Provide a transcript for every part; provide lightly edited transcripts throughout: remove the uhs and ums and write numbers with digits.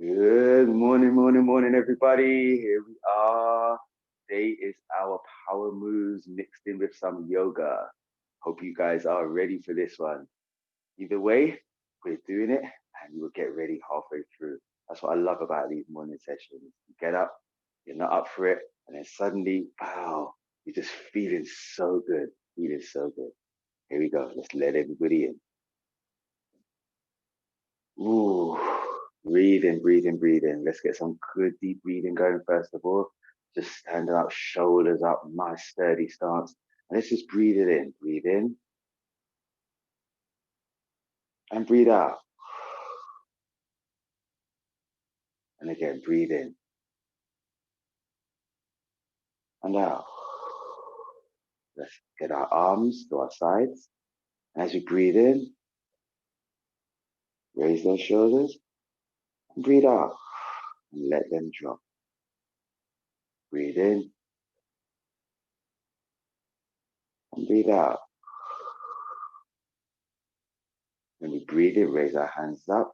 Good morning, morning, morning, everybody. Here we are. Today is our power moves mixed in with some yoga. Hope you guys are ready for this one. Either way, we're doing it and you will get ready halfway through. That's what I love about these morning sessions. You get up, you're not up for it, and then suddenly, wow, you're just feeling so good, feeling so good. Here we go. Let's let everybody in. Ooh, breathing, breathing, breathing. Let's get some good deep breathing going first of all. Just standing up, shoulders up, nice sturdy stance. And let's just breathe it in. Breathe in and breathe out. And again, breathe in and out. Let's get our arms to our sides. And as we breathe in, raise those shoulders and breathe out and let them drop. Breathe in and breathe out. When we breathe in, raise our hands up.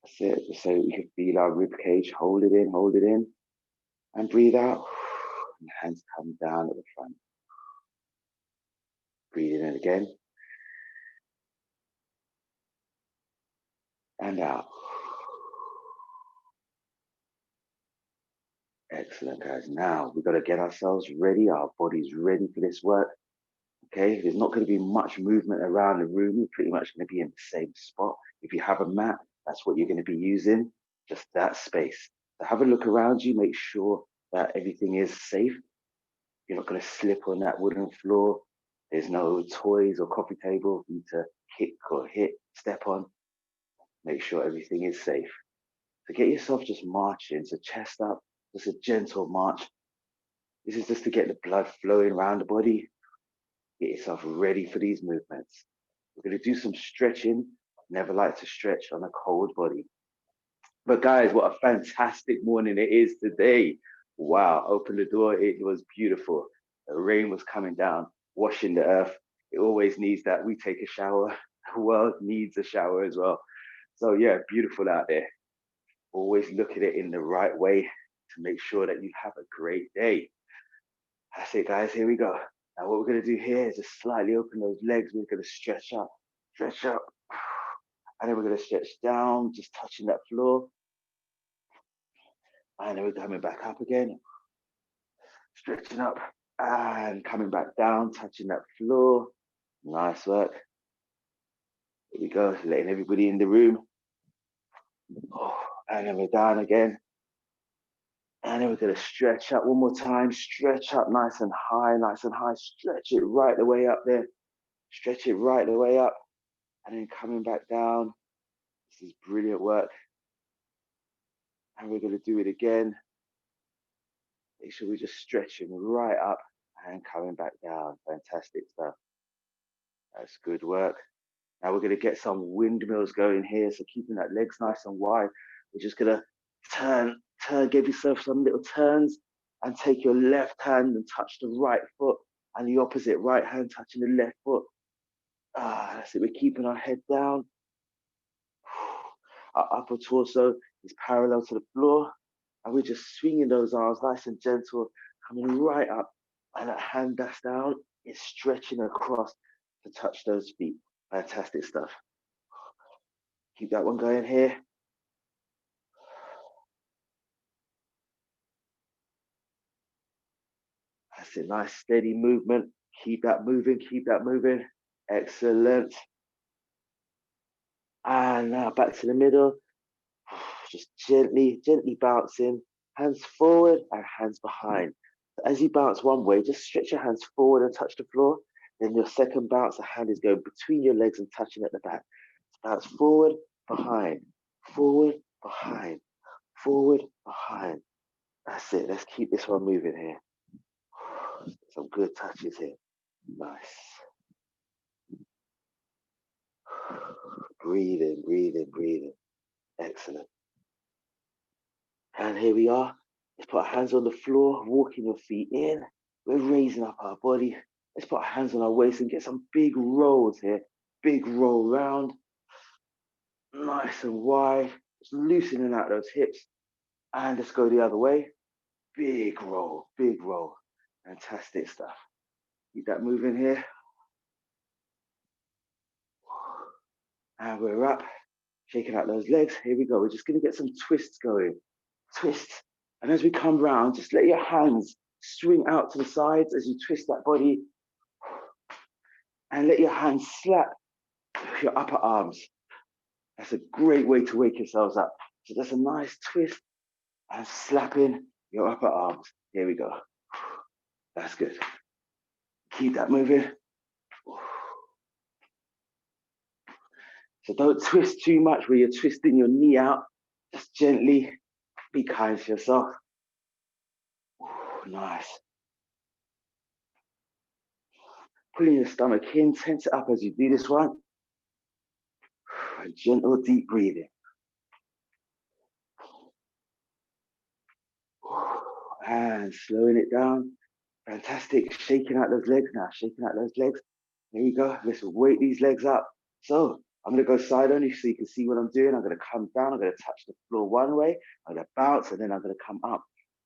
That's it. Just so we can feel our rib cage. Hold it in, and breathe out. And hands come down at the front. Breathing in again. And out. Excellent, guys. Now we've got to get ourselves ready. Our body's ready for this work. Okay, there's not going to be much movement around the room. You're pretty much going to be in the same spot. If you have a mat, that's what you're going to be using, just that space. So have a look around you, make sure that everything is safe. You're not going to slip on that wooden floor. There's no toys or coffee table for you to kick or hit, step on. Make sure everything is safe. So get yourself just marching, so chest up, just a gentle march. This is just to get the blood flowing around the body. Get yourself ready for these movements. We're going to do some stretching. Never like to stretch on a cold body. But guys, what a fantastic morning it is today. Wow, open the door. It was beautiful. The rain was coming down, washing the earth. It always needs that. We take a shower. The world needs a shower as well. So yeah, beautiful out there. Always look at it in the right way to make sure that you have a great day. That's it, guys. Here we go. Now, what we're going to do here is just slightly open those legs. We're going to stretch up, and then we're going to stretch down, just touching that floor. And then we're coming back up again, stretching up and coming back down, touching that floor. Nice work. Here we go, letting everybody in the room. Oh, and then we're down again. And then we're going to stretch up one more time. Stretch up nice and high, nice and high. Stretch it right the way up there. Stretch it right the way up. And then coming back down. This is brilliant work. And we're going to do it again. Make sure we're just stretching right up and coming back down. Fantastic stuff. That's good work. Now we're going to get some windmills going here. So keeping that legs nice and wide. We're just going to turn, give yourself some little turns and take your left hand and touch the right foot and the opposite right hand touching the left foot. That's it. We're keeping our head down. Our upper torso is parallel to the floor. And we're just swinging those arms nice and gentle, coming right up. And that hand that's down is stretching across to touch those feet. Fantastic stuff. Keep that one going here. That's a nice steady movement. Keep that moving, keep that moving. Excellent. And now back to the middle. Just gently, gently bouncing. Hands forward and hands behind. As you bounce one way, just stretch your hands forward and touch the floor. Then your second bounce, the hand is going between your legs and touching at the back. Bounce forward, behind, forward, behind, forward, behind. That's it. Let's keep this one moving here. Some good touches here. Nice. Breathing, breathing, breathing. Excellent. And here we are. Let's put our hands on the floor, walking your feet in. We're raising up our body. Let's put our hands on our waist and get some big rolls here. Big roll round. Nice and wide. Just loosening out those hips. And let's go the other way. Big roll, big roll. Fantastic stuff. Keep that moving here. And we're up. Shaking out those legs. Here we go. We're just going to get some twists going. Twist. And as we come round, just let your hands swing out to the sides as you twist that body. And let your hands slap your upper arms. That's a great way to wake yourselves up. So that's a nice twist and slapping your upper arms. Here we go. That's good. Keep that moving. So don't twist too much where you're twisting your knee out. Just gently be kind to yourself. Nice. Pulling your stomach in, tense it up as you do this one. Gentle, deep breathing. And slowing it down. Fantastic. Shaking out those legs now. Shaking out those legs. There you go. Let's weight these legs up. So I'm going to go side only so you can see what I'm doing. I'm going to come down. I'm going to touch the floor one way. I'm going to bounce and then I'm going to come up.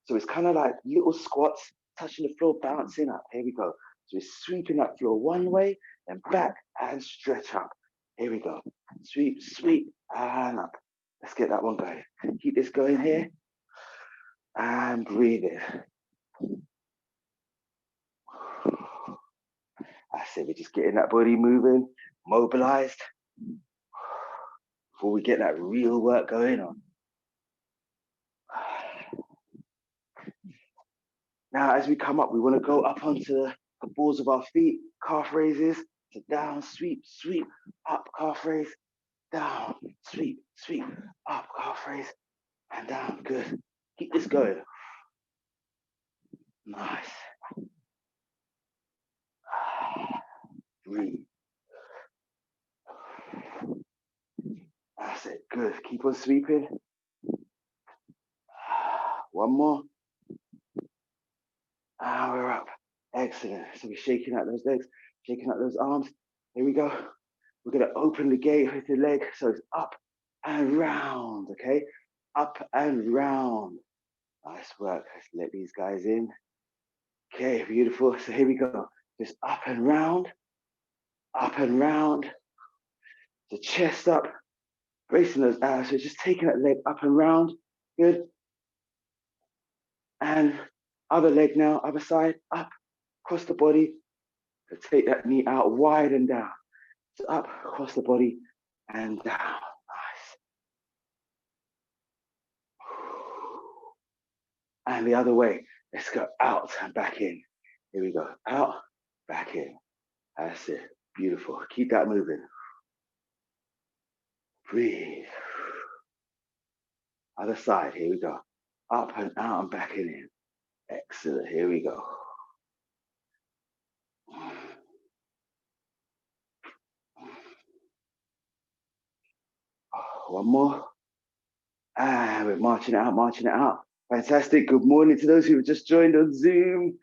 So it's kind of like little squats, touching the floor, bouncing up. Here we go. So we're sweeping that floor one way, then back and stretch up. Here we go. Sweep, sweep, and up. Let's get that one going. Keep this going here. And breathe in. I said we're just getting that body moving, mobilized, before we get that real work going on. Now, as we come up, we want to go up onto the balls of our feet, calf raises, so down, sweep, sweep, up, calf raise, down, sweep, sweep, up, calf raise, and down. Good. Keep this going. Nice. Breathe. That's it. Good. Keep on sweeping. One more. And we're up. Excellent. So we're shaking out those legs, shaking out those arms. Here we go. We're going to open the gate with the leg. So it's up and round, okay? Up and round. Nice work. Let's let these guys in. Okay, beautiful. So here we go. Just up and round. Up and round. The chest up. Bracing those abs. So just taking that leg up and round. Good. And other leg now, other side. Up, across the body. So take that knee out wide and down. So up, across the body, and down. Nice. And the other way. Let's go out and back in. Here we go. Out, back in. That's it. Beautiful. Keep that moving. Breathe. Other side. Here we go. Up and out and back and in. Excellent. Here we go. One more. And we're marching it out, marching it out. Fantastic. Good morning to those who have just joined on Zoom.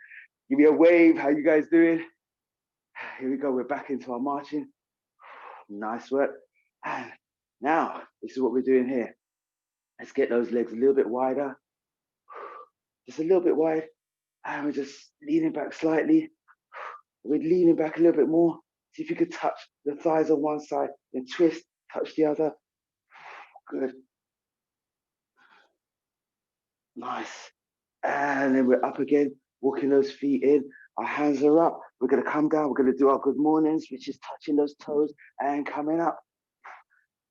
Give me a wave. How you guys doing? Here we go. We're back into our marching. Nice work. And now, this is what we're doing here. Let's get those legs a little bit wider. Just a little bit wide. And we're just leaning back slightly. We're leaning back a little bit more. See if you could touch the thighs on one side, then twist, touch the other. Good. Nice. And then we're up again, walking those feet in. Our hands are up. We're going to come down. We're going to do our good mornings, which is touching those toes and coming up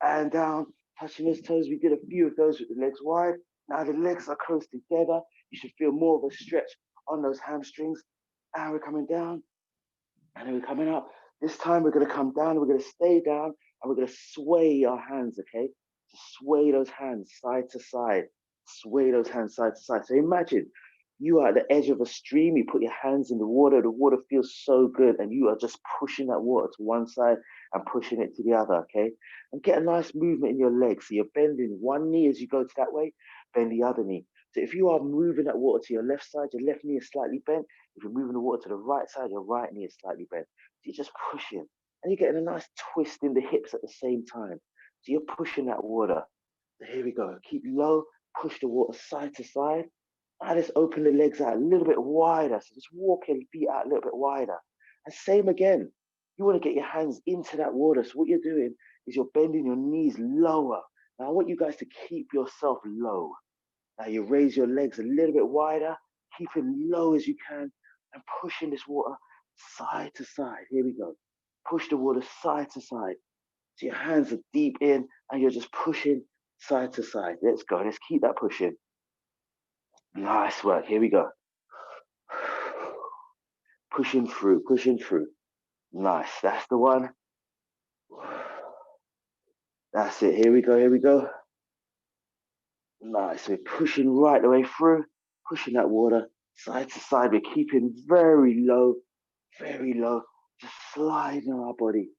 and down, touching those toes. We did a few of those with the legs wide. Now the legs are close together. You should feel more of a stretch on those hamstrings. And we're coming down. And then we're coming up. This time we're going to come down. We're going to stay down. And we're going to sway our hands, okay? To sway those hands side to side. Sway those hands side to side. So imagine you are at the edge of a stream. You put your hands in the water. The water feels so good. And you are just pushing that water to one side and pushing it to the other, okay? And get a nice movement in your legs. So you're bending one knee as you go to that way. Bend the other knee. So if you are moving that water to your left side, your left knee is slightly bent. If you're moving the water to the right side, your right knee is slightly bent. So you're just pushing. And you're getting a nice twist in the hips at the same time. So you're pushing that water. So here we go. Keep low, push the water side to side. Now let's open the legs out a little bit wider. So just walk your feet out a little bit wider. And same again. You want to get your hands into that water. So what you're doing is you're bending your knees lower. Now I want you guys to keep yourself low. Now you raise your legs a little bit wider, keeping low as you can, and pushing this water side to side. Here we go. Push the water side to side. So your hands are deep in, and you're just pushing side to side. Let's go. Let's keep that pushing. Nice work. Here we go. Pushing through, pushing through. Nice. That's the one. That's it. Here we go. Here we go. Nice. We're pushing right the way through, pushing that water side to side. We're keeping very low, just sliding our body.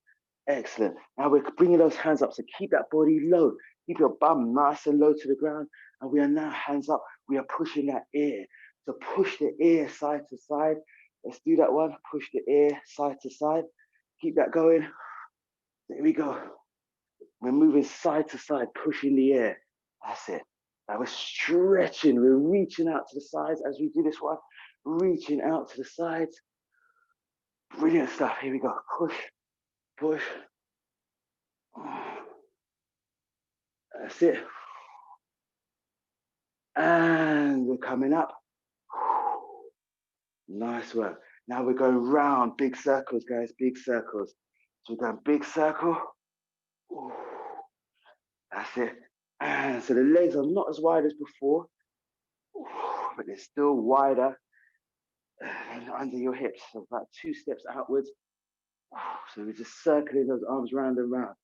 Excellent. Now we're bringing those hands up. So keep that body low. Keep your bum nice and low to the ground. And we are now hands up. We are pushing that ear. So push the ear side to side. Let's do that one. Push the ear side to side. Keep that going. There we go. We're moving side to side, pushing the air. That's it. Now we're stretching. We're reaching out to the sides as we do this one. Reaching out to the sides. Brilliant stuff. Here we go. Push, push. That's it. And we're coming up. Nice work. Now we're going round, big circles, guys, big circles. So we're going big circle. That's it. And so the legs are not as wide as before, but they're still wider under your hips. So about 2 steps outwards. So we're just circling those arms round and round.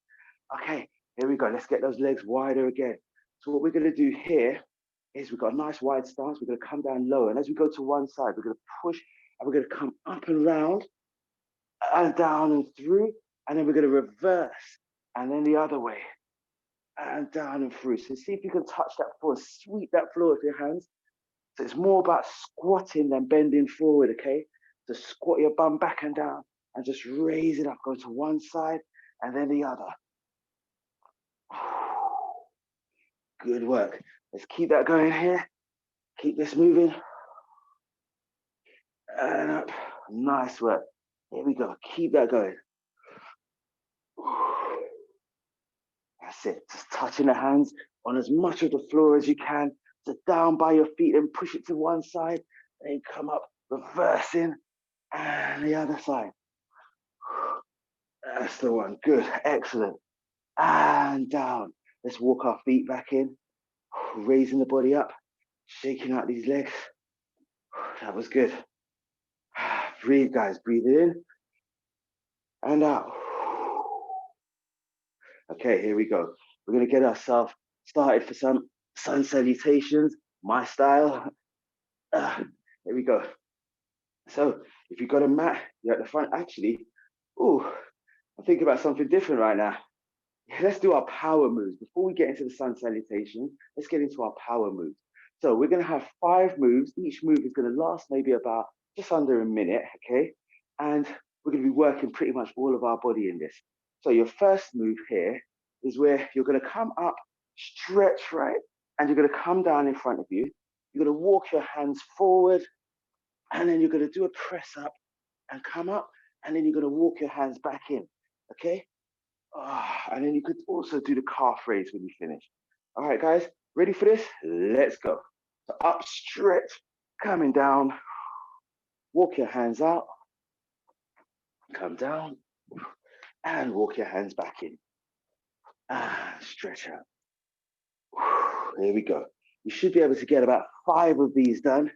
Okay, here we go. Let's get those legs wider again. So what we're going to do here is we've got a nice wide stance. We're going to come down low. And as we go to one side, we're going to push and we're going to come up and round and down and through. And then we're going to reverse and then the other way and down and through. So see if you can touch that floor, sweep that floor with your hands. So it's more about squatting than bending forward, okay? So squat your bum back and down and just raise it up. Go to one side and then the other. Good work. Let's keep that going here. Keep this moving. And up. Nice work. Here we go. Keep that going. That's it. Just touching the hands on as much of the floor as you can. So down by your feet and push it to one side. Then come up, reversing, and the other side. That's the one. Good. Excellent. And down. Let's walk our feet back in. Raising the body up. Shaking out these legs. That was good. Breathe, guys. Breathe in and out. Okay, here we go. We're going to get ourselves started for some sun salutations, my style. Here we go. So if you've got a mat, you're at the front. Actually, I'm thinking about something different right now. Let's do our power moves. Before we get into the sun salutation, let's get into our power moves. So we're going to have 5 moves. Each move is going to last maybe about just under a minute, okay? And we're going to be working pretty much all of our body in this. So your first move here is where you're going to come up, stretch right, and you're going to come down in front of you. You're going to walk your hands forward, and then you're going to do a press up and come up, and then you're going to walk your hands back in, okay? And then you could also do the calf raise when you finish. All right, guys, ready for this? Let's go. So up, stretch, coming down. Walk your hands out. Come down. And walk your hands back in. And stretch out. There we go. You should be able to get about 5 of these done.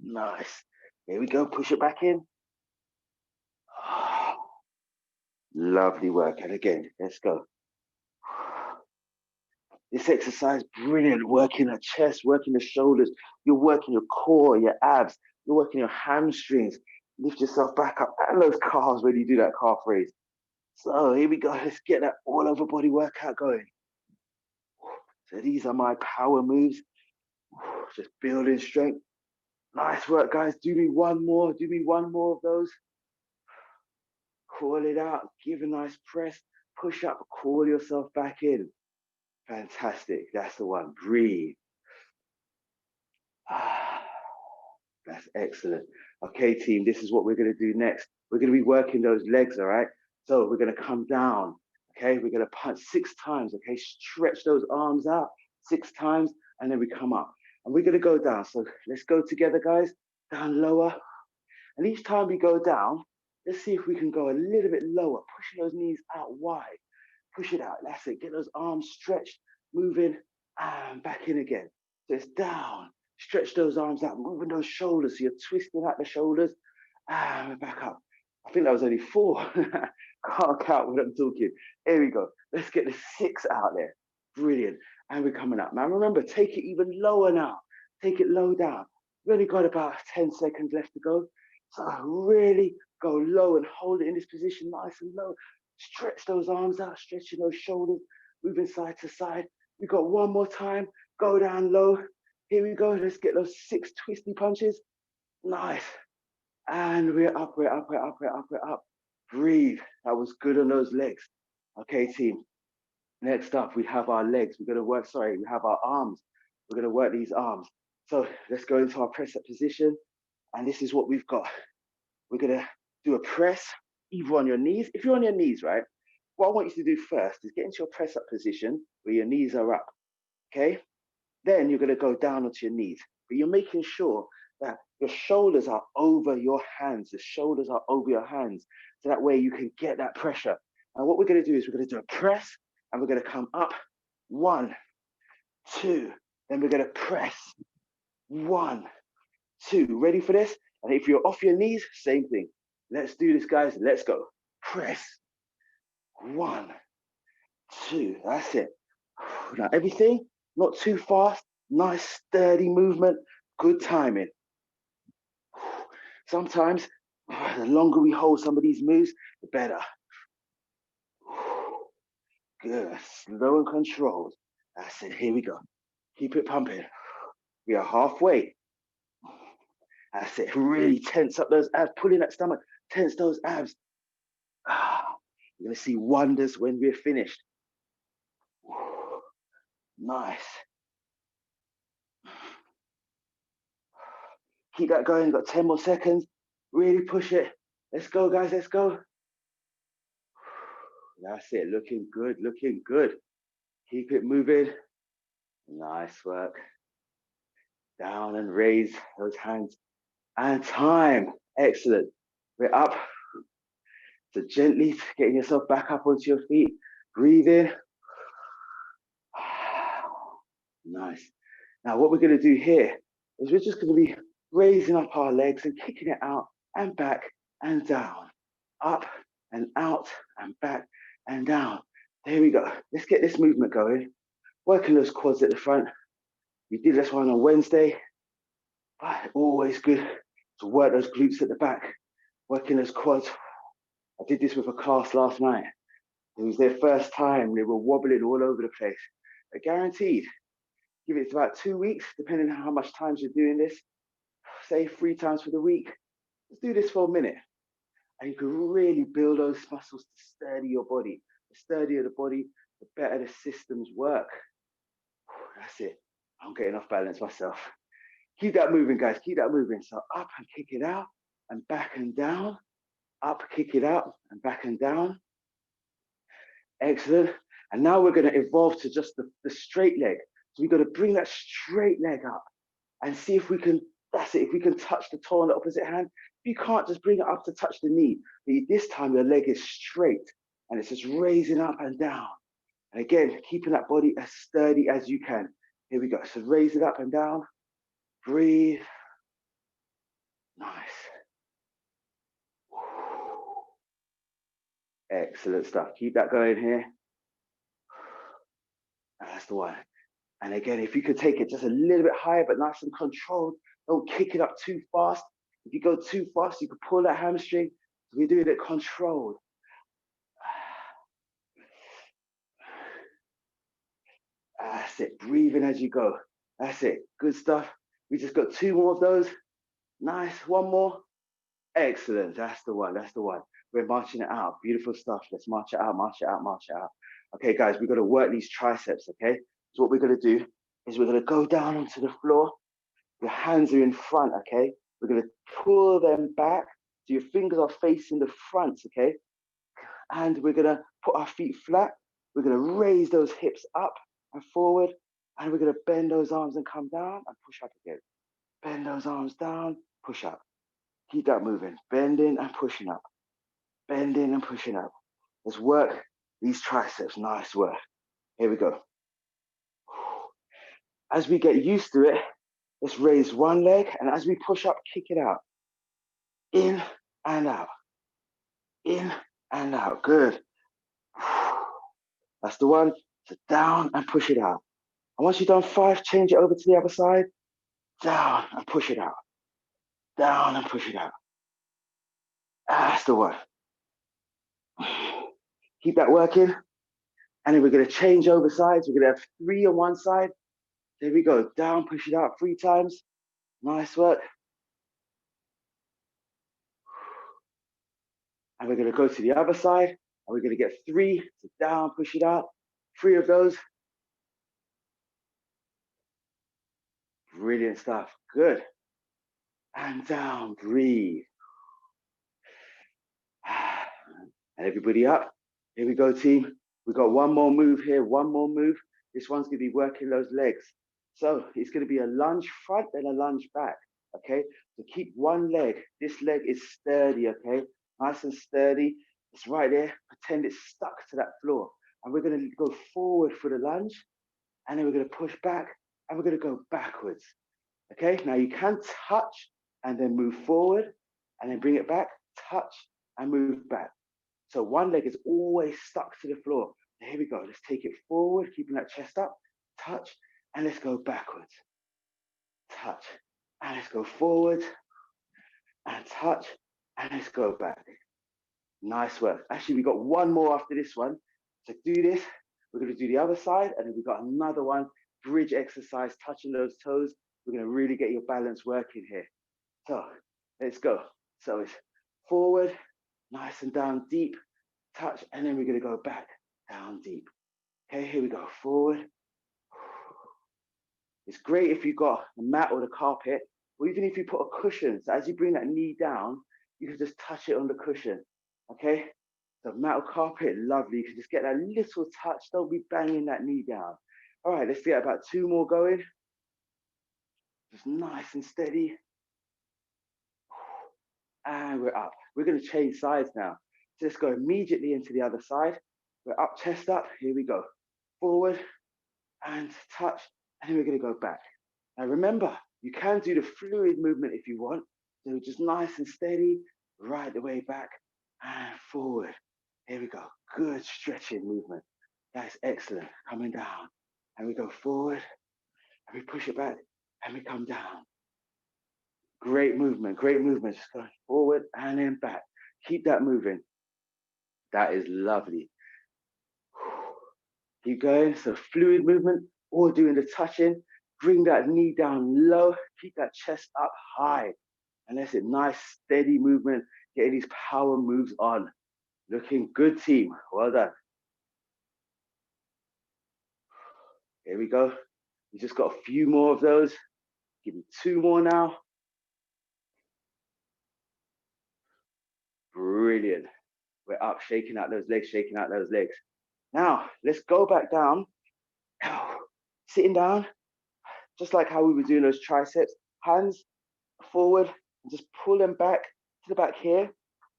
Nice. Here we go. Push it back in. Lovely work. And again, let's go. This exercise, brilliant. Working the chest, working the shoulders. You're working your core, your abs. You're working your hamstrings. Lift yourself back up and those calves when you do that calf raise. So here we go. Let's get that all over body workout going. So these are my power moves. Just building strength. Nice work, guys. Do me one more. Do me one more of those. Call it out. Give a nice press. push up, call yourself back in. Fantastic. That's the one. Breathe. Ah, that's excellent. Okay, team, this is what we're going to do next. We're going to be working those legs, all right? So we're going to come down, okay? We're going to punch 6 times, okay? Stretch those arms out 6 times, and then we come up. And we're going to go down. So let's go together, guys. Down lower. And each time we go down, let's see if we can go a little bit lower, pushing those knees out wide. Push it out. That's it. Get those arms stretched, moving, and back in again. So it's down. Stretch those arms out, moving those shoulders. So you're twisting out the shoulders, and back up. I think that was only 4. Can't count when I'm talking. Here we go. Let's get the 6 out there. Brilliant. And we're coming up. Now remember, take it even lower now. Take it low down. We've only got about 10 seconds left to go. So really go low and hold it in this position, nice and low. Stretch those arms out, stretching those shoulders, moving side to side. We got one more time. Go down low. Here we go. Let's get those 6 twisty punches. Nice. And we're up, we're up, we're up, we're up, we're up. Breathe. That was good on those legs. Okay, team. Next up, we have our legs. We're going to work, we have our arms. We're going to work these arms. So let's go into our press up position. And this is what we've got. We're going to do a press, either on your knees. If you're on your knees, right, what I want you to do first is get into your press up position where your knees are up, okay? Then you're going to go down onto your knees, but you're making sure that your shoulders are over your hands. The shoulders are over your hands. So that way you can get that pressure. And what we're going to do is we're going to do a press and we're going to come up. 1, 2, then we're going to press. 1, 2. Ready for this? And if you're off your knees, same thing. Let's do this, guys. Let's go. Press. 1, 2. That's it. Now, everything, not too fast. Nice, sturdy movement. Good timing. Sometimes, the longer we hold some of these moves, the better. Good. Slow and controlled. That's it. Here we go. Keep it pumping. We are halfway. That's it. Really tense up those abs. Pull in that stomach. Tense those abs. You're going to see wonders when we're finished. Nice. Keep that going. Got 10 more seconds. Really push it. Let's go, guys. Let's go. That's it. Looking good. Looking good. Keep it moving. Nice work. Down and raise those hands. And time. Excellent. We're up. So gently getting yourself back up onto your feet. Breathe in. Nice. Now what we're going to do here is we're just going to be raising up our legs and kicking it out and back and down. Up and out and back and down. There we go. Let's get this movement going. Working those quads at the front. We did this one on Wednesday. But always good to work those glutes at the back. Working those quads. I did this with a class last night. It was their first time. They were wobbling all over the place. But guaranteed, give it about 2 weeks, depending on how much time you're doing this. Say 3 times for the week. Let's do this for a minute. And you can really build those muscles to sturdy your body. The sturdier the body, the better the systems work. That's it. I'm getting off balance myself. Keep that moving, guys. Keep that moving. So up and kick it out and back and down. Up, kick it out and back and down. Excellent. And now we're going to evolve to just the straight leg. So we've got to bring that straight leg up and see if we can, that's it, if we can touch the toe on the opposite hand. If you can't, just bring it up to touch the knee. But this time your leg is straight and it's just raising up and down. And again, keeping that body as sturdy as you can. Here we go. So raise it up and down. Breathe. Nice. Excellent stuff. Keep that going here. That's the one. And again, if you could take it just a little bit higher, but nice and controlled, don't kick it up too fast. If you go too fast, you could pull that hamstring. So we're doing it controlled. That's it. Breathing as you go. That's it. Good stuff. We just got 2 more of those. Nice. 1 more. Excellent. That's the one. That's the one. We're marching it out. Beautiful stuff. Let's march it out, march it out, march it out. Okay, guys, we've got to work these triceps, okay? So what we're going to do is we're going to go down onto the floor. Your hands are in front, okay? We're going to pull them back so your fingers are facing the front, okay? And we're going to put our feet flat. We're going to raise those hips up and forward. And we're going to bend those arms and come down and push up again. Bend those arms down, push up. Keep that moving. Bending and pushing up. Bending and pushing up. Let's work these triceps. Nice work. Here we go. As we get used to it, let's raise one leg. And as we push up, kick it out. In and out. In and out. Good. That's the one. So down and push it out. And once you've done 5, change it over to the other side. Down and push it out. Down and push it out. That's the one. Keep that working. And then we're going to change over sides. We're going to have 3 on one side. There we go. Down, push it out 3 times. Nice work. And we're going to go to the other side. And we're going to get 3. So down, push it out. 3 of those. Brilliant stuff. Good. And down, breathe. And everybody up. Here we go, team. We've got one more move here, one more move. This one's going to be working those legs. So it's going to be a lunge front and a lunge back, okay? So keep one leg. This leg is sturdy, okay? Nice and sturdy. It's right there. Pretend it's stuck to that floor. And we're going to go forward for the lunge. And then we're going to push back. And we're going to go backwards, okay? Now you can touch and then move forward. And then bring it back, touch and move back. So one leg is always stuck to the floor. Here we go. Let's take it forward, keeping that chest up. Touch, and let's go backwards. Touch, and let's go forward. And touch, and let's go back. Nice work. Actually, we got one more after this one. So do this. We're going to do the other side, and then we've got another one. Bridge exercise, touching those toes. We're going to really get your balance working here. So let's go. So it's forward, nice and down deep, touch, and then we're going to go back, down deep. Okay, here we go, forward. It's great if you've got a mat or the carpet, or even if you put a cushion. So as you bring that knee down, you can just touch it on the cushion, okay? So mat or carpet, lovely. You can just get that little touch. Don't be banging that knee down. All right, let's get about 2 more going. Just nice and steady. And we're up. We're going to change sides now. So let's go immediately into the other side. We're up, chest up. Here we go. Forward and touch. And then we're going to go back. Now remember, you can do the fluid movement if you want. So just nice and steady, right the way back and forward. Here we go. Good stretching movement. That's excellent. Coming down. And we go forward. And we push it back. And we come down. Great movement, great movement. Just going forward and then back. Keep that moving. That is lovely. Keep going. So fluid movement or doing the touching. Bring that knee down low. Keep that chest up high. And that's it. Nice, steady movement. Getting these power moves on. Looking good, team. Well done. Here we go. We just got a few more of those. Give me 2 more now. Brilliant. We're up, shaking out those legs, shaking out those legs. Now, let's go back down. Sitting down, just like how we were doing those triceps. Hands forward, and just pull them back to the back here.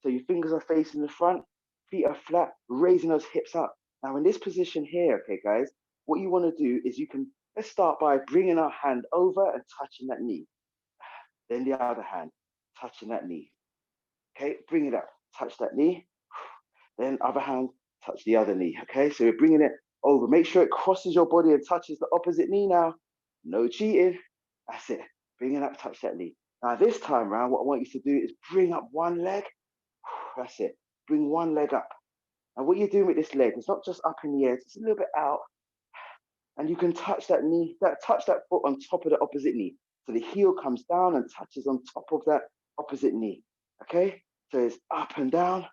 So your fingers are facing the front, feet are flat, raising those hips up. Now in this position here, okay guys, what you want to do is let's start by bringing our hand over and touching that knee. Then the other hand, touching that knee. Okay, bring it up, touch that knee. Then other hand, touch the other knee. Okay, so we're bringing it over. Make sure it crosses your body and touches the opposite knee now. No cheating. That's it. Bring it up, touch that knee. Now this time around, what I want you to do is bring up one leg. That's it. Bring one leg up. And what you're doing with this leg, it's not just up in the air, it's a little bit out. And you can touch that knee, touch that foot on top of the opposite knee. So the heel comes down and touches on top of that opposite knee. Okay? So it's up and down,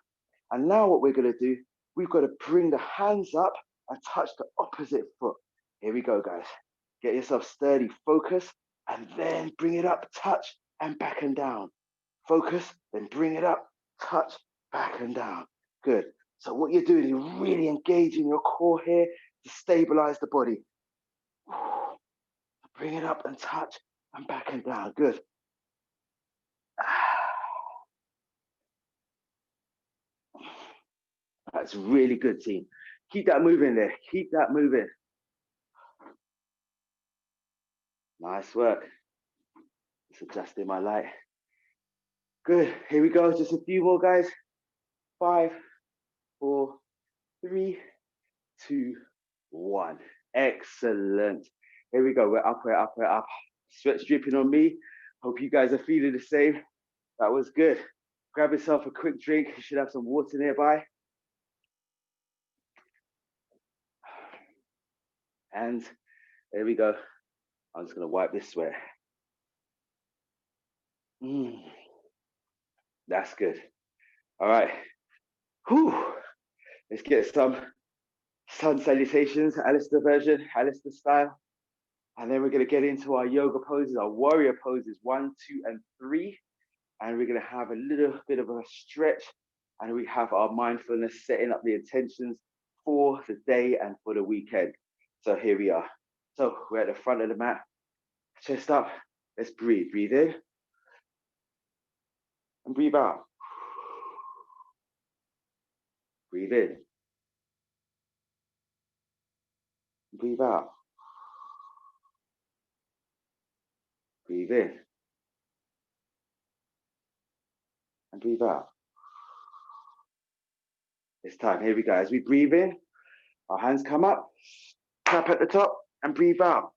And now what we're going to do, we've got to bring the hands up and touch the opposite foot. Here we go, guys. Get yourself sturdy, focus, and then bring it up, touch, and back and down. Focus, then bring it up, touch, back and down. Good. So what you're doing, you're really engaging your core here to stabilize the body. Bring it up and touch and back and down. Good. That's really good, team. Keep that moving there. Keep that moving. Nice work. Just adjusting my light. Good. Here we go. Just a few more, guys. 5, 4, 3, 2, 1. Excellent. Here we go. We're up, we're up, we're up. Sweat's dripping on me. Hope you guys are feeling the same. That was good. Grab yourself a quick drink. You should have some water nearby. And there we go. I'm just going to wipe this sweat. That's good. All right. Whew. Let's get some sun salutations, Alistair version, Alistair style. And then we're going to get into our yoga poses, our warrior poses 1, 2, and 3. And we're going to have a little bit of a stretch. And we have our mindfulness, setting up the intentions for the day and for the weekend. So here we are. So we're at the front of the mat, chest up. Let's breathe. Breathe in and breathe out. Breathe in. Breathe out. Breathe in. And breathe out. It's time. Here we go. As we breathe in, our hands come up, tap at the top, and breathe out.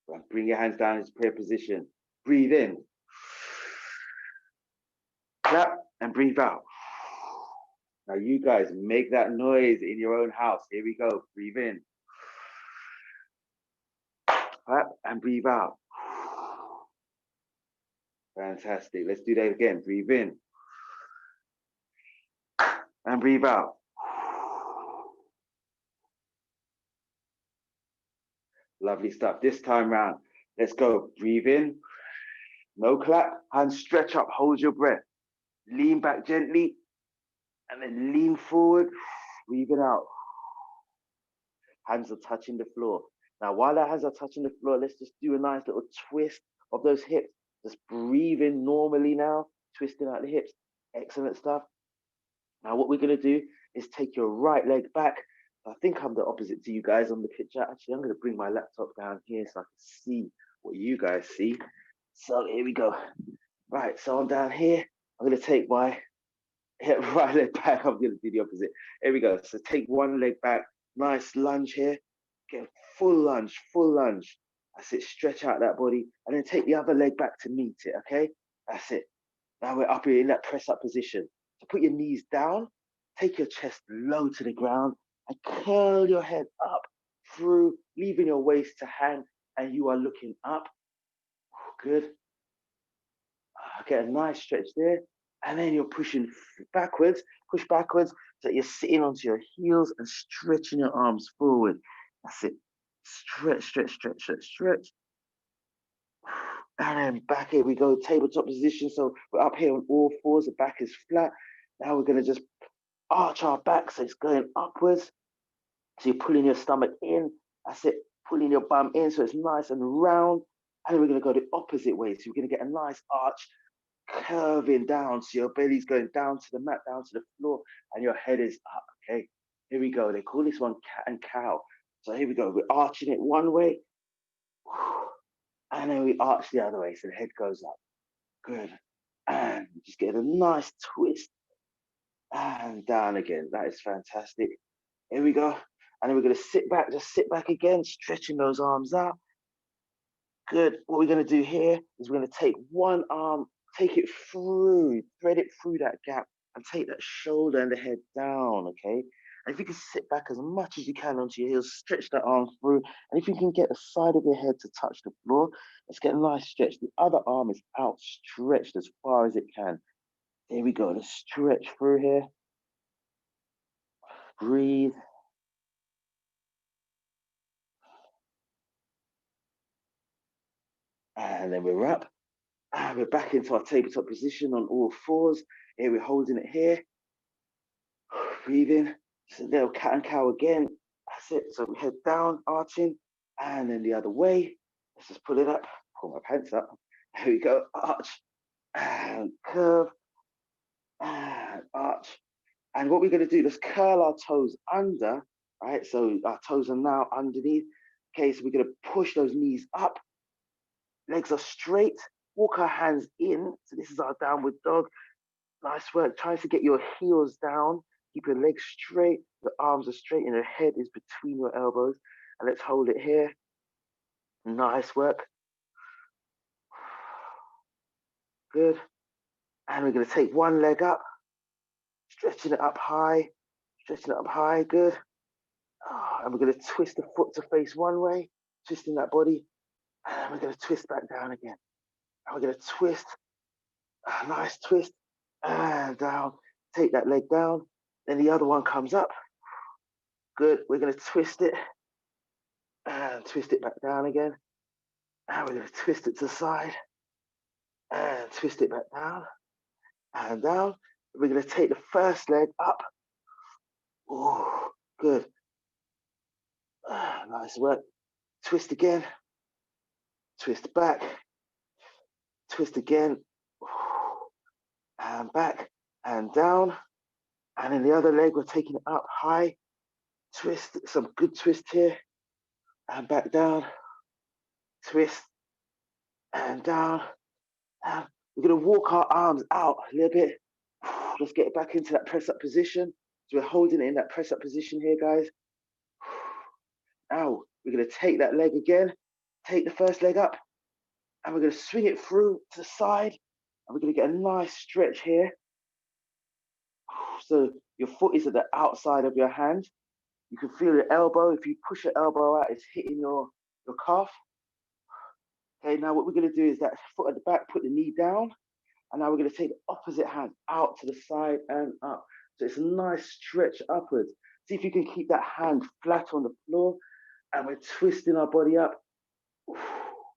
And bring your hands down into prayer position. Breathe in. Clap and breathe out. Now you guys make that noise in your own house. Here we go. Breathe in. Clap and breathe out. Fantastic. Let's do that again. Breathe in. And breathe out. Lovely stuff. This time round, let's go. Breathe in. No clap. Hands stretch up. Hold your breath. Lean back gently. And then lean forward. Breathe it out. Hands are touching the floor. Now, while our hands are touching the floor, let's just do a nice little twist of those hips. Just breathe in normally now. Twisting out the hips. Excellent stuff. Now, what we're going to do is take your right leg back. I think I'm the opposite to you guys on the picture. Actually, I'm going to bring my laptop down here so I can see what you guys see. So here we go. Right, so I'm down here. I'm going to take my right leg back. I'm going to do the opposite. Here we go. So take one leg back. Nice lunge here. Get a full lunge, full lunge. That's it. Stretch out that body. And then take the other leg back to meet it, okay? That's it. Now we're up here in that press up position. So put your knees down. Take your chest low to the ground. And curl your head up through, leaving your waist to hang, and you are looking up. Good. Get a nice stretch there. And then you're pushing backwards, push backwards, so you're sitting onto your heels and stretching your arms forward. That's it. Stretch, stretch, stretch, stretch, stretch. And then back here we go, tabletop position. So we're up here on all fours, the back is flat. Now we're going to just arch our back, so it's going upwards. So you're pulling your stomach in. That's it. Pulling your bum in so it's nice and round. And then we're going to go the opposite way. So you're going to get a nice arch curving down. So your belly's going down to the mat, down to the floor, and your head is up. Okay. Here we go. They call this one cat and cow. So here we go. We're arching it one way. And then we arch the other way. So the head goes up. Good. And just get a nice twist. And down again. That is fantastic. Here we go. And then we're going to sit back, just sit back again, stretching those arms out. Good. What we're going to do here is we're going to take one arm, take it through, thread it through that gap, and take that shoulder and the head down, okay? And if you can sit back as much as you can onto your heels, stretch that arm through. And if you can get the side of your head to touch the floor, let's get a nice stretch. The other arm is outstretched as far as it can. There we go. Let's stretch through here. Breathe. And then we're up. And we're back into our tabletop position on all fours. Here we're holding it here. Breathing. Just a little cat and cow again. That's it. So we head down, arching, and then the other way. Let's just pull it up. Pull my pants up. There we go. Arch and curve and arch. And what we're going to do, let's curl our toes under. Right. So our toes are now underneath. Okay. So we're going to push those knees up. Legs are straight. Walk our hands in. So this is our downward dog. Nice work. Try to get your heels down. Keep your legs straight. Your arms are straight and your head is between your elbows. And let's hold it here. Nice work. Good. And we're going to take one leg up. Stretching it up high. Stretching it up high. Good. And we're going to twist the foot to face one way. Twisting that body. And we're going to twist back down again. And we're going to twist. Nice twist. And down. Take that leg down. Then the other one comes up. Good. We're going to twist it. And twist it back down again. And we're going to twist it to the side. And twist it back down. And down. We're going to take the first leg up. Oh, good. Nice work. Twist again. Twist back. Twist again. And back. And down. And in the other leg, we're taking it up high. Twist. Some good twist here. And back down. Twist. And down. And we're going to walk our arms out a little bit. Let's get back into that press up position. So we're holding it in that press up position here, guys. Now we're going to take that leg again. Take the first leg up. And we're going to swing it through to the side. And we're going to get a nice stretch here. So your foot is at the outside of your hand. You can feel your elbow. If you push your elbow out, it's hitting your calf. Okay, now what we're going to do is that foot at the back, put the knee down. And now we're going to take the opposite hand out to the side and up. So it's a nice stretch upwards. See if you can keep that hand flat on the floor. And we're twisting our body up.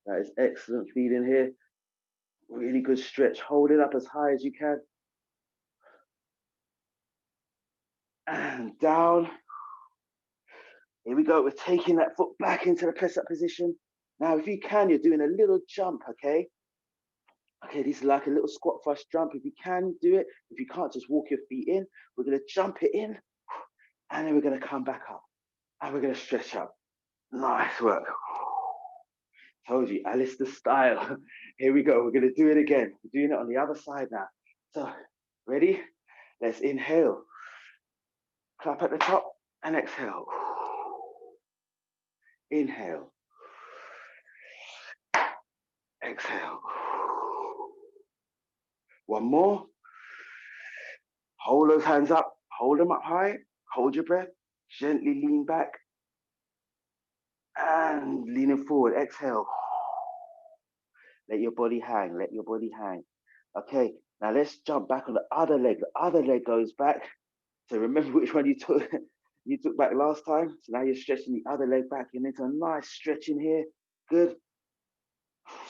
That is excellent feeling here. Really good stretch. Hold it up as high as you can. And down. Here we go. We're taking that foot back into the press up position. Now, if you can, you're doing a little jump, okay? Okay, this is like a little squat thrust jump. If you can do it, if you can't, just walk your feet in. We're going to jump it in, and then we're going to come back up. And we're going to stretch up. Nice work. Told you, Alistair style. Here we go. We're going to do it again. We're doing it on the other side now. So, ready? Let's inhale. Clap at the top and exhale. Inhale. Exhale. One more. Hold those hands up. Hold them up high. Hold your breath. Gently lean back. And leaning forward. Exhale. Let your body hang. Let your body hang. Okay, now let's jump back on the other leg. The other leg goes back. So remember which one you took back last time. So now you're stretching the other leg back and into a nice stretch in here. Good.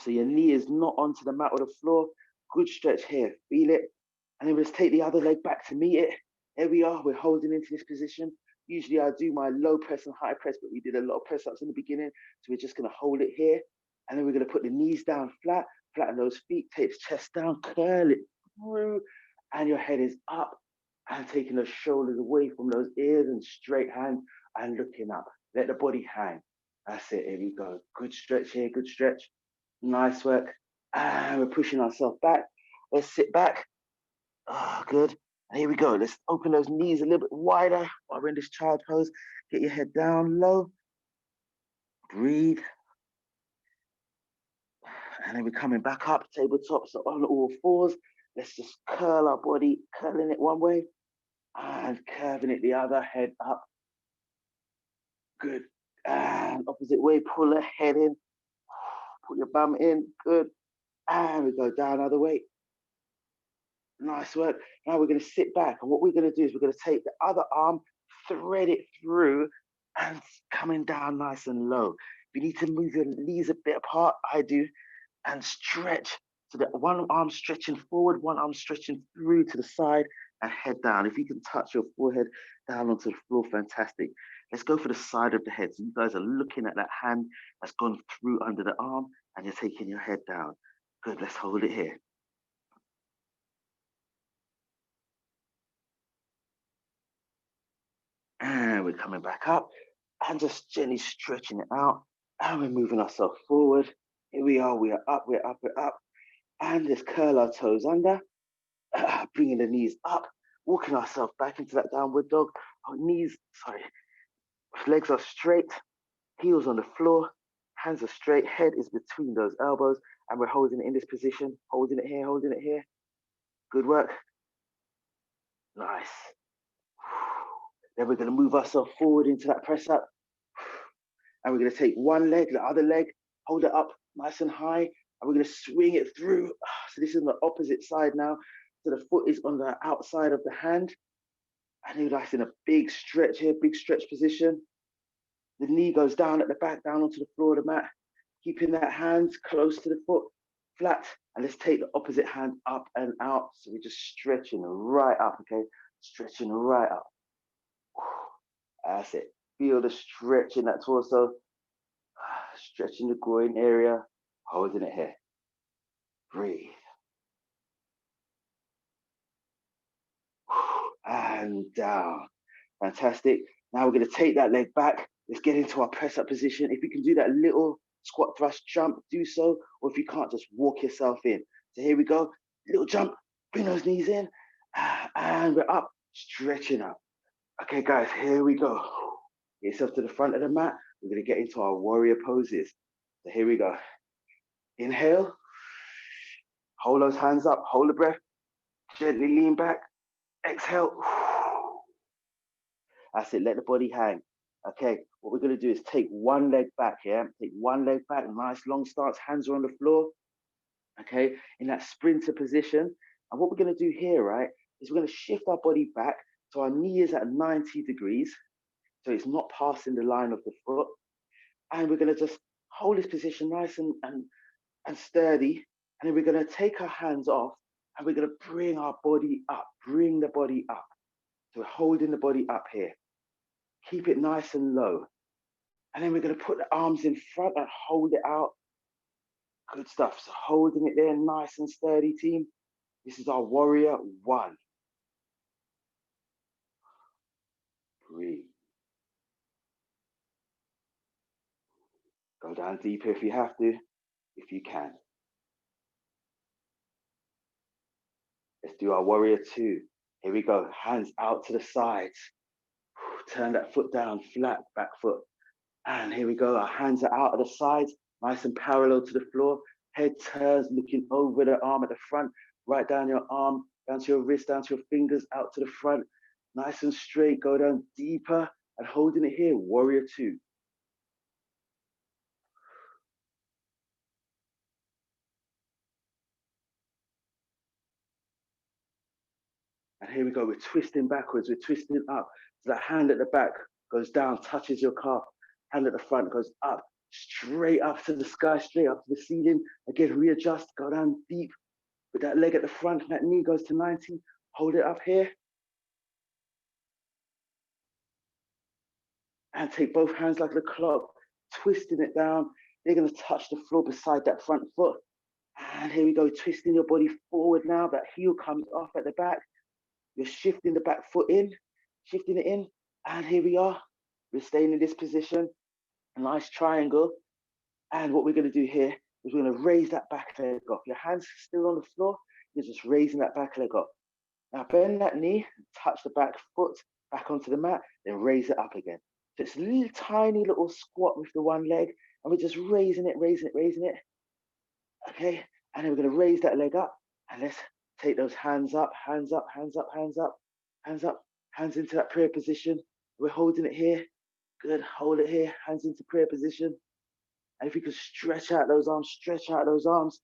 So your knee is not onto the mat or the floor. Good stretch here. Feel it. And then let's take the other leg back to meet it. Here we are. We're holding into this position. Usually I do my low press and high press, but we did a lot of press ups in the beginning. So we're just going to hold it here. And then we're going to put the knees down flat, flatten those feet, take the chest down, curl it through, and your head is up. And taking the shoulders away from those ears and straight hand and looking up. Let the body hang. That's it. Here we go. Good stretch here. Good stretch. Nice work. And we're pushing ourselves back. Let's sit back. Good. And here we go. Let's open those knees a little bit wider while we're in this child pose. Get your head down low. Breathe. And then we're coming back up, tabletop. So on all fours. Let's just curl our body, curling it one way and curving it the other, head up. Good. And opposite way, pull the head in. Put your bum in. Good. And we go down other way. Nice work. Now we're going to sit back. And what we're going to do is we're going to take the other arm, thread it through, and coming down nice and low. If you need to move your knees a bit apart, I do, and stretch. So that one arm stretching forward, one arm stretching through to the side, and head down. If you can touch your forehead down onto the floor, fantastic. Let's go for the side of the head. So you guys are looking at that hand that's gone through under the arm, and you're taking your head down. Good, let's hold it here. And we're coming back up and just gently stretching it out. And we're moving ourselves forward. Here we are, we are up, we're up, we're up. And let's curl our toes under, bringing the knees up, walking ourselves back into that downward dog. Our knees, sorry, legs are straight, heels on the floor, hands are straight, head is between those elbows, and we're holding it in this position, holding it here, holding it here. Good work. Nice. Then we're going to move ourselves forward into that press up. And we're going to take one leg, the other leg, hold it up nice and high, and we're going to swing it through. So this is on the opposite side now. So the foot is on the outside of the hand. And you're nice in a big stretch here, big stretch position. The knee goes down at the back, down onto the floor of the mat, keeping that hand close to the foot, flat. And let's take the opposite hand up and out. So we're just stretching right up, okay? Stretching right up. That's it. Feel the stretch in that torso, stretching the groin area, holding it here. Breathe. And down. Fantastic. Now we're going to take that leg back. Let's get into our press up position. If you can do that little squat thrust jump, do so. Or if you can't, just walk yourself in. So here we go. Little jump. Bring those knees in. And we're up. Stretching up. Okay, guys, here we go. Get yourself to the front of the mat. We're going to get into our warrior poses. So here we go. Inhale. Hold those hands up. Hold the breath. Gently lean back. Exhale. That's it. Let the body hang. Okay, what we're going to do is take one leg back here. Take one leg back. Nice long stance. Hands are on the floor. Okay, in that sprinter position. And what we're going to do here, right, is we're going to shift our body back. So our knee is at 90 degrees. So it's not passing the line of the foot. And we're going to just hold this position nice and sturdy. And then we're going to take our hands off and we're going to bring our body up, bring the body up. So we're holding the body up here. Keep it nice and low. And then we're going to put the arms in front and hold it out. Good stuff. So holding it there nice and sturdy, team. This is our warrior one. Breathe. Go down deeper if you have to, if you can. Let's do our warrior two. Here we go. Hands out to the sides. Turn that foot down, flat back foot. And here we go. Our hands are out of the sides, nice and parallel to the floor. Head turns, looking over the arm at the front, right down your arm, down to your wrist, down to your fingers, out to the front. Nice and straight. Go down deeper and holding it here. Warrior two. And here we go. We're twisting backwards. We're twisting up. So that hand at the back goes down, touches your calf. Hand at the front goes up, straight up to the sky, straight up to the ceiling. Again, readjust, go down deep. With that leg at the front, that knee goes to 90. Hold it up here. And take both hands like the clock, twisting it down. They're going to touch the floor beside that front foot. And here we go, twisting your body forward now. That heel comes off at the back. You're shifting the back foot in, shifting it in. And here we are. We're staying in this position. A nice triangle. And what we're going to do here is we're going to raise that back leg off. Your hands still on the floor. You're just raising that back leg up. Now bend that knee, touch the back foot back onto the mat, then raise it up again. So it's a little tiny little squat with the one leg, and we're just raising it, raising it, raising it. Okay, and then we're going to raise that leg up, and let's take those hands up, hands up, hands up, hands up, hands up, hands into that prayer position. We're holding it here. Good, hold it here, hands into prayer position. And if you can stretch out those arms, stretch out those arms.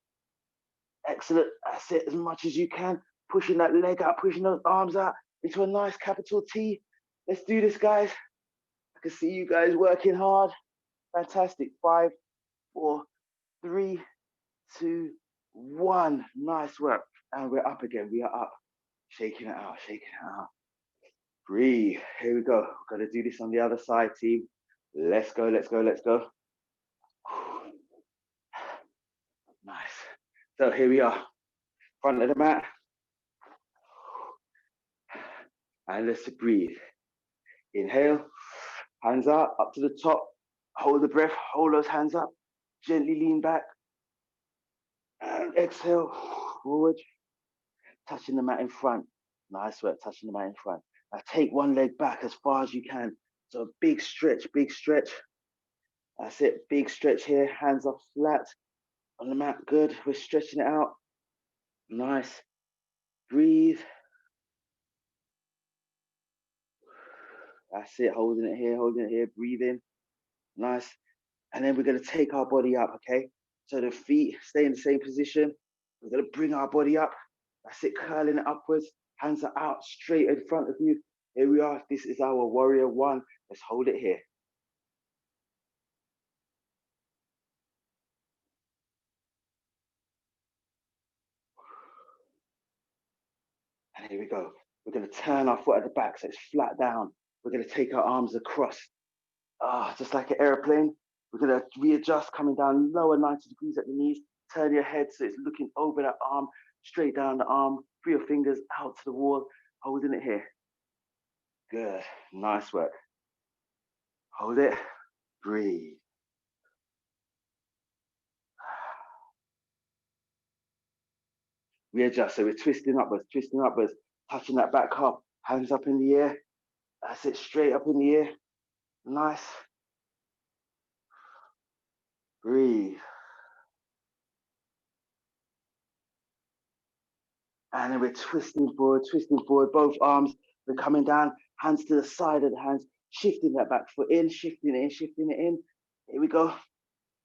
Excellent. That's it, as much as you can. pushing that leg out, pushing those arms out into a nice capital T. Let's do this, guys. I can see you guys working hard. Fantastic. 5, 4, 3, 2, 1. Nice work. And we're up again. We are up. Shaking it out, shaking it out. Breathe. Here we go. Got to do this on the other side, team. Let's go, let's go, let's go. Nice. So here we are. Front of the mat. And let's breathe. Inhale. Hands up to the top. Hold the breath. Hold those hands up. Gently lean back. And exhale. Forward. Touching the mat in front. Nice work. Touching the mat in front. Now take one leg back as far as you can. So big stretch, big stretch. That's it. Big stretch here. Hands up flat on the mat. Good. We're stretching it out. Nice. Breathe. That's it. Holding it here, holding it here. Breathe in. Nice. And then we're going to take our body up, okay? So the feet stay in the same position. We're going to bring our body up. That's it. Curling it upwards. Hands are out straight in front of you. Here we are. This is our warrior one. Let's hold it here. And here we go. We're going to turn our foot at the back so it's flat down. We're going to take our arms across. Just like an airplane. We're going to readjust, coming down lower 90 degrees at the knees. Turn your head so it's looking over that arm, straight down the arm. Free your fingers out to the wall, holding it here. Good. Nice work. Hold it. Breathe. Readjust. So we're twisting upwards, touching that back half. Hands up in the air. That's it. Straight up in the air. Nice. Breathe. And then we're twisting forward, both arms. We're coming down, hands to the side of the hands, shifting that back foot in, shifting it in, shifting it in. Here we go.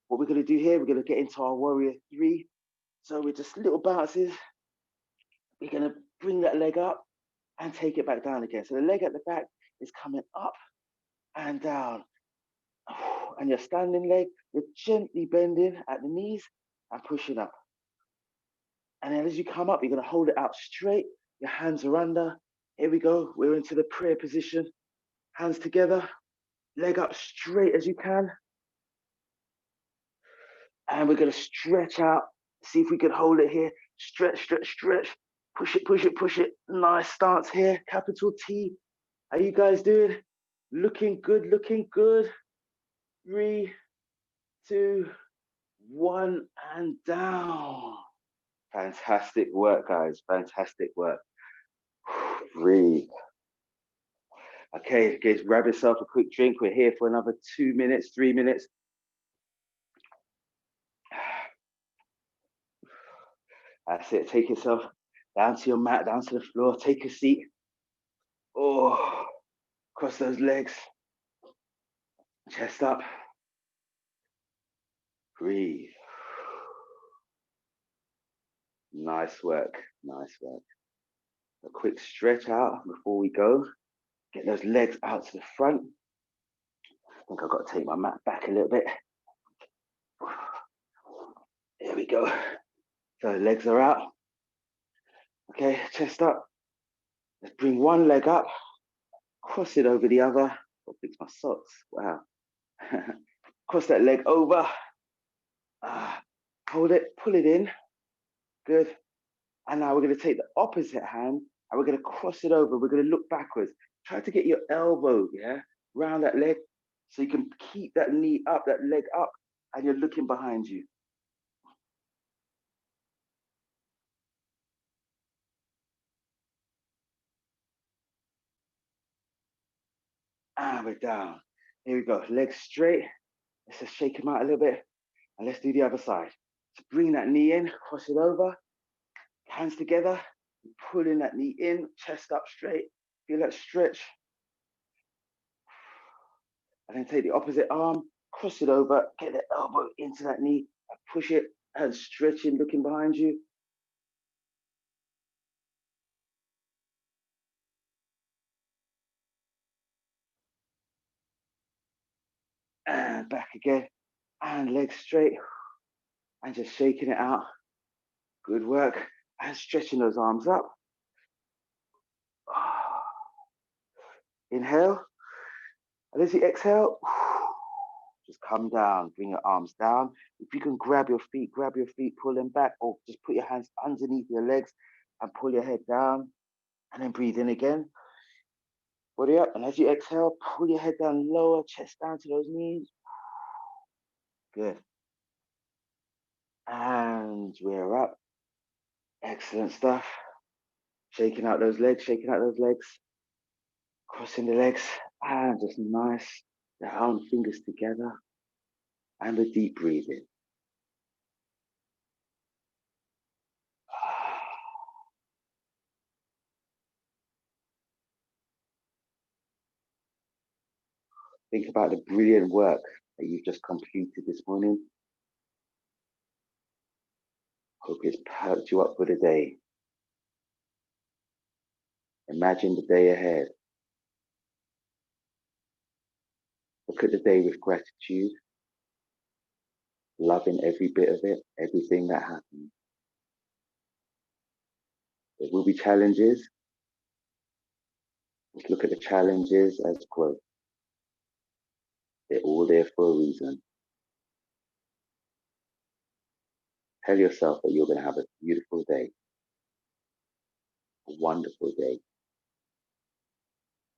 What we're going to do here, we're going to get into our warrior 3. So we're just little bounces. We're going to bring that leg up and take it back down again. So the leg at the back is coming up and down. And your standing leg, you're gently bending at the knees and pushing up. And then as you come up, you're going to hold it out straight. Your hands are under. Here we go. We're into the prayer position. Hands together. Leg up straight as you can. And we're going to stretch out. See if we can hold it here. Stretch, stretch, stretch. Push it, push it, push it. Nice stance here. Capital T. How you guys doing? Looking good, looking good. 3, 2, 1, and down. Fantastic work, guys. Fantastic work. Breathe. Okay, guys, grab yourself a quick drink. We're here for another 2 minutes, 3 minutes. That's it. Take yourself down to your mat, down to the floor. Take a seat. Oh, cross those legs. Chest up. Breathe. Nice work. Nice work. A quick stretch out before we go. Get those legs out to the front. I think I've got to take my mat back a little bit. There we go. So legs are out. Okay, chest up. Let's bring one leg up. Cross it over the other. I'll fix my socks. Wow. Cross that leg over. Hold it, pull it in. Good. And now we're going to take the opposite hand and we're going to cross it over. We're going to look backwards. Try to get your elbow, around that leg so you can keep that knee up, that leg up, and you're looking behind you. And we're down. Here we go. Legs straight. Let's just shake them out a little bit. And let's do the other side. So bring that knee in, cross it over. Hands together. Pulling that knee in, chest up straight. Feel that stretch. And then take the opposite arm, cross it over, get the elbow into that knee, and push it and stretching, looking behind you. and back again, and legs straight, and just shaking it out. Good work, and stretching those arms up. Inhale, and as you exhale, just come down, bring your arms down. If you can grab your feet, pull them back, or just put your hands underneath your legs and pull your head down, and then breathe in again. Body up, and as you exhale, pull your head down lower, chest down to those knees. Good. And we're up. Excellent stuff. Shaking out those legs, crossing the legs, and just nice. The arm fingers together, and a deep breathing. Think about the brilliant work that you've just completed this morning. Hope it's perked you up for the day. Imagine the day ahead. Look at the day with gratitude, loving every bit of it, everything that happened. There will be challenges. Let's look at the challenges as growth. They're all there for a reason. Tell yourself that you're going to have a beautiful day, a wonderful day,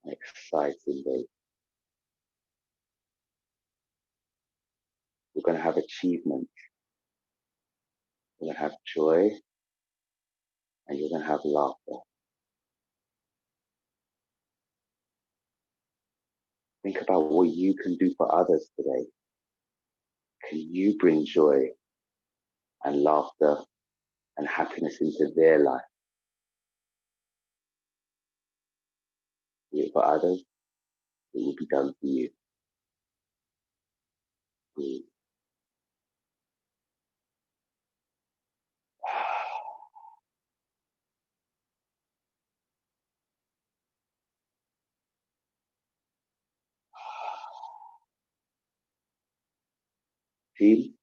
an exciting day. You're going to have achievements. You're going to have joy, and you're going to have laughter. Think about what you can do for others today. Can you bring joy and laughter and happiness into their life? Do it for others, it will be done for you. Team,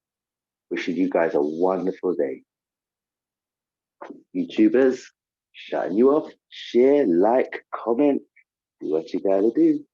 wishing you guys a wonderful day. YouTubers, shutting you off. Share, like, comment, do what you gotta do.